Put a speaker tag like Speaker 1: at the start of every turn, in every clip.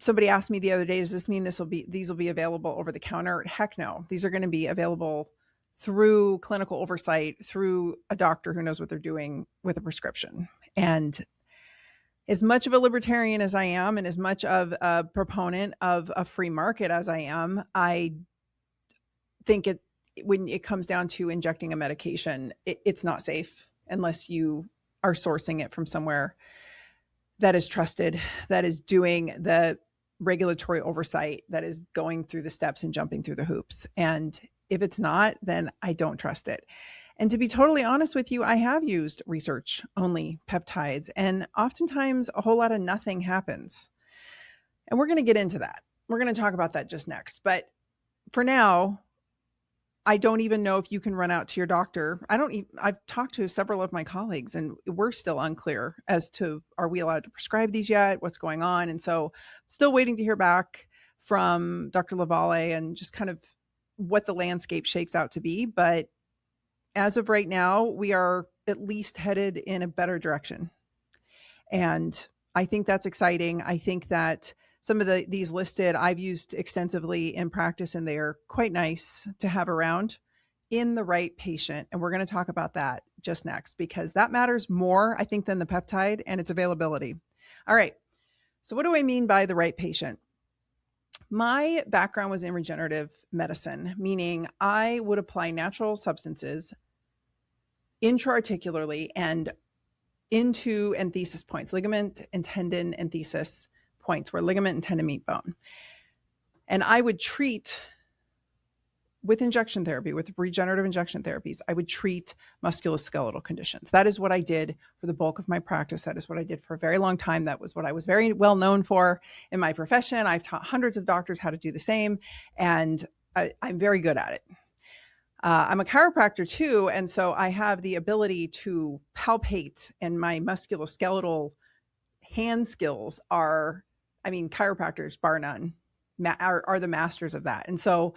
Speaker 1: somebody asked me the other day, does this mean these will be available over the counter? Heck no. These are going to be available through clinical oversight, through a doctor who knows what they're doing with a prescription. And as much of a libertarian as I am, and as much of a proponent of a free market as I am, I think when it comes down to injecting a medication, it's not safe unless you are sourcing it from somewhere that is trusted, that is doing the regulatory oversight, that is going through the steps and jumping through the hoops. And if it's not, then I don't trust it. And to be totally honest with you, I have used research only peptides, and oftentimes a whole lot of nothing happens. And we're going to get into that. We're going to talk about that just next. But for now, I don't even know if you can run out to your doctor. I've talked to several of my colleagues, and we're still unclear as to, are we allowed to prescribe these yet? What's going on? And so still waiting to hear back from Dr. Lavalle and just kind of what the landscape shakes out to be. But as of right now, we are at least headed in a better direction. And I think that's exciting. I think that some of these listed, I've used extensively in practice, and they are quite nice to have around in the right patient. And we're going to talk about that just next, because that matters more, I think, than the peptide and its availability. All right. So what do I mean by the right patient? My background was in regenerative medicine, meaning I would apply natural substances intra-articularly and into enthesis points, ligament and tendon enthesis points where ligament and tendon meet bone. And I would treat with injection therapy, with regenerative injection therapies, I would treat musculoskeletal conditions. That is what I did for the bulk of my practice. That is what I did for a very long time. That was what I was very well known for in my profession. I've taught hundreds of doctors how to do the same, and I'm very good at it. I'm a chiropractor too, and so I have the ability to palpate, and my musculoskeletal hand skills are, chiropractors, bar none, are the masters of that. And so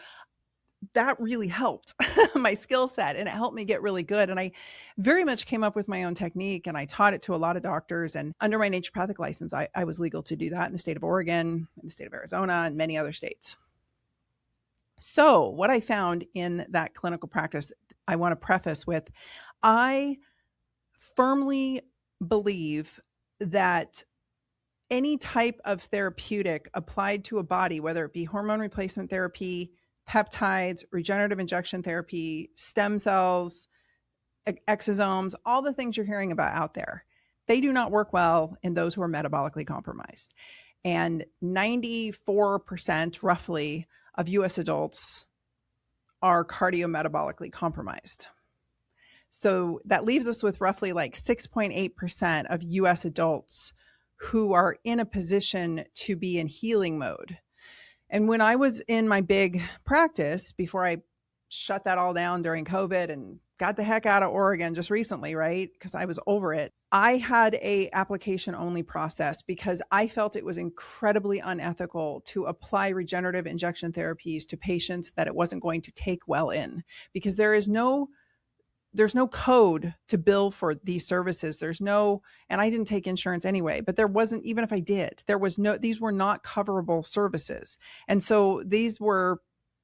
Speaker 1: that really helped my skill set, and it helped me get really good. And I very much came up with my own technique, and I taught it to a lot of doctors. And under my naturopathic license, I was legal to do that in the state of Oregon, in the state of Arizona, and many other states. So what I found in that clinical practice, I want to preface with, I firmly believe that any type of therapeutic applied to a body, whether it be hormone replacement therapy, peptides, regenerative injection therapy, stem cells, exosomes, all the things you're hearing about out there, they do not work well in those who are metabolically compromised. And 94% roughly of US adults are cardiometabolically compromised. So that leaves us with roughly like 6.8% of US adults who are in a position to be in healing mode. And when I was in my big practice, before I shut that all down during COVID and got the heck out of Oregon just recently, right? Because I was over it. I had a application only process because I felt it was incredibly unethical to apply regenerative injection therapies to patients that it wasn't going to take well in, because there's no code to bill for these services. And I didn't take insurance anyway, but there wasn't, even if I did, these were not coverable services. And so these were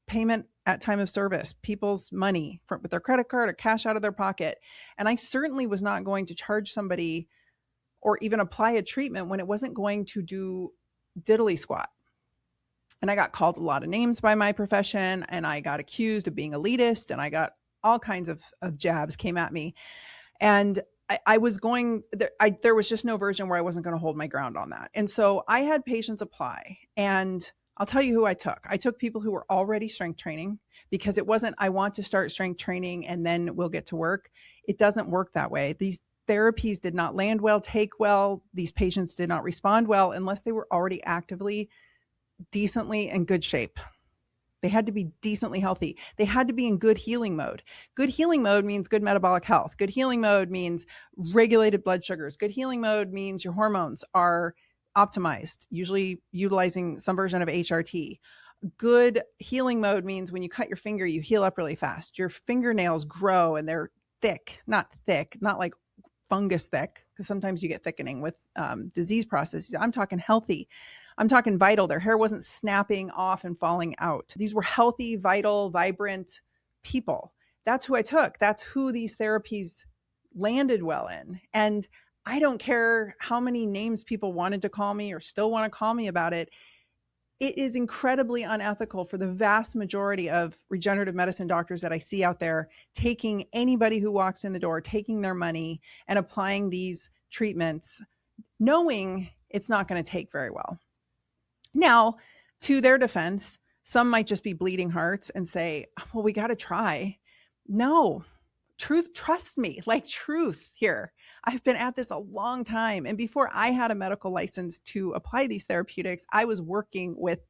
Speaker 1: payment at time of service, people's money with their credit card or cash out of their pocket. And I certainly was not going to charge somebody or even apply a treatment when it wasn't going to do diddly squat. And I got called a lot of names by my profession, and I got accused of being elitist, and I got all kinds of jabs came at me. And I was going, there was just no version where I wasn't going to hold my ground on that. And so I had patients apply, and I'll tell you who I took. I took people who were already strength training, because it wasn't, I want to start strength training and then we'll get to work. It doesn't work that way. These therapies did not land well, take well. These patients did not respond well unless they were already actively, decently in good shape. They had to be decently healthy. They had to be in good healing mode. Good healing mode means good metabolic health. Good healing mode means regulated blood sugars. Good healing mode means your hormones are optimized, usually utilizing some version of HRT. Good healing mode means when you cut your finger, you heal up really fast. Your fingernails grow and they're thick, not like fungus thick, because sometimes you get thickening with disease processes. I'm talking healthy. I'm talking vital. Their hair wasn't snapping off and falling out. These were healthy, vital, vibrant people. That's who I took. That's who these therapies landed well in. And I don't care how many names people wanted to call me or still want to call me about it. It is incredibly unethical for the vast majority of regenerative medicine doctors that I see out there, taking anybody who walks in the door, taking their money and applying these treatments, knowing it's not going to take very well. Now, to their defense, some might just be bleeding hearts and say, well, we got to try. No, trust me, like truth here. I've been at this a long time. And before I had a medical license to apply these therapeutics, I was working with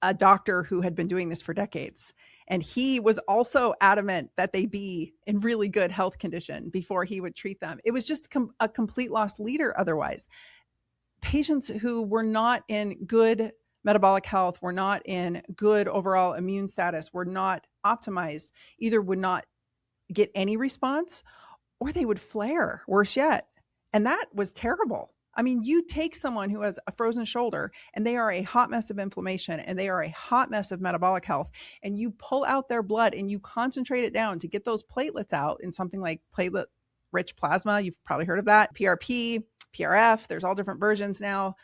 Speaker 1: a doctor who had been doing this for decades. And he was also adamant that they be in really good health condition before he would treat them. It was just a complete lost leader otherwise. Patients who were not in good metabolic health, were not in good overall immune status, were not optimized, either would not get any response or they would flare, worse yet. And that was terrible. I mean, you take someone who has a frozen shoulder and they are a hot mess of inflammation and they are a hot mess of metabolic health, and you pull out their blood and you concentrate it down to get those platelets out in something like platelet-rich plasma. You've probably heard of that. PRP, PRF, there's all different versions now.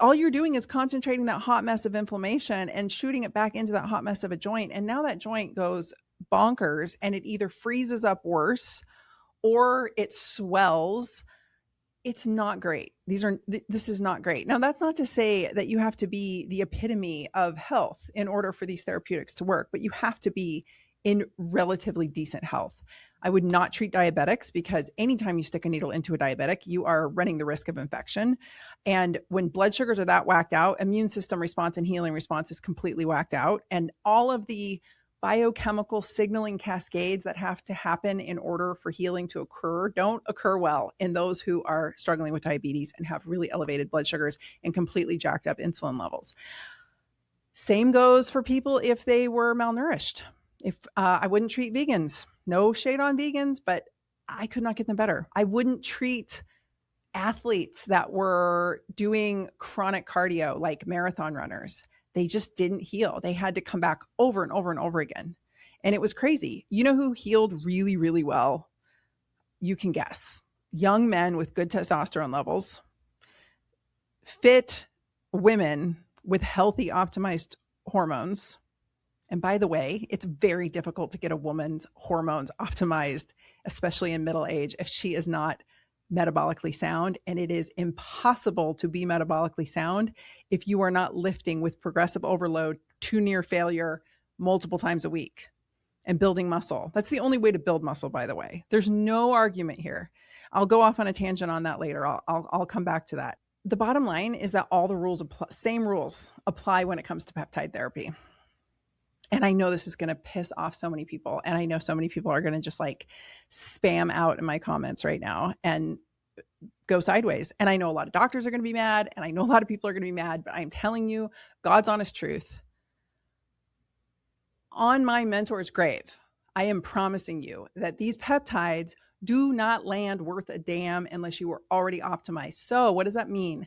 Speaker 1: All you're doing is concentrating that hot mess of inflammation and shooting it back into that hot mess of a joint. And now that joint goes bonkers and it either freezes up worse or it swells. It's not great. This is not great. Now, that's not to say that you have to be the epitome of health in order for these therapeutics to work, but you have to be in relatively decent health. I would not treat diabetics because anytime you stick a needle into a diabetic, you are running the risk of infection. And when blood sugars are that whacked out, immune system response and healing response is completely whacked out. And all of the biochemical signaling cascades that have to happen in order for healing to occur don't occur well in those who are struggling with diabetes and have really elevated blood sugars and completely jacked up insulin levels. Same goes for people if they were malnourished. If I wouldn't treat vegans, no shade on vegans, but I could not get them better. I wouldn't treat athletes that were doing chronic cardio like marathon runners. They just didn't heal. They had to come back over and over and over again. And it was crazy. You know who healed really, really well? You can guess. Young men with good testosterone levels, fit women with healthy, optimized hormones. And by the way, it's very difficult to get a woman's hormones optimized, especially in middle age, if she is not metabolically sound. And it is impossible to be metabolically sound if you are not lifting with progressive overload to near failure multiple times a week and building muscle. That's the only way to build muscle, by the way. There's no argument here. I'll go off on a tangent on that later. I'll come back to that. The bottom line is that all the rules same rules apply when it comes to peptide therapy. And I know this is going to piss off so many people. And I know so many people are going to just like spam out in my comments right now and go sideways. And I know a lot of doctors are going to be mad. And I know a lot of people are going to be mad. But I'm telling you, God's honest truth. On my mentor's grave, I am promising you that these peptides do not land worth a damn unless you were already optimized. So what does that mean?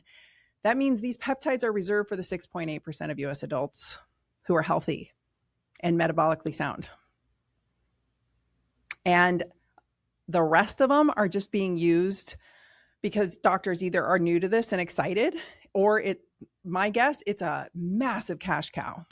Speaker 1: That means these peptides are reserved for the 6.8% of US adults who are healthy and metabolically sound. And the rest of them are just being used because doctors either are new to this and excited, or my guess, it's a massive cash cow.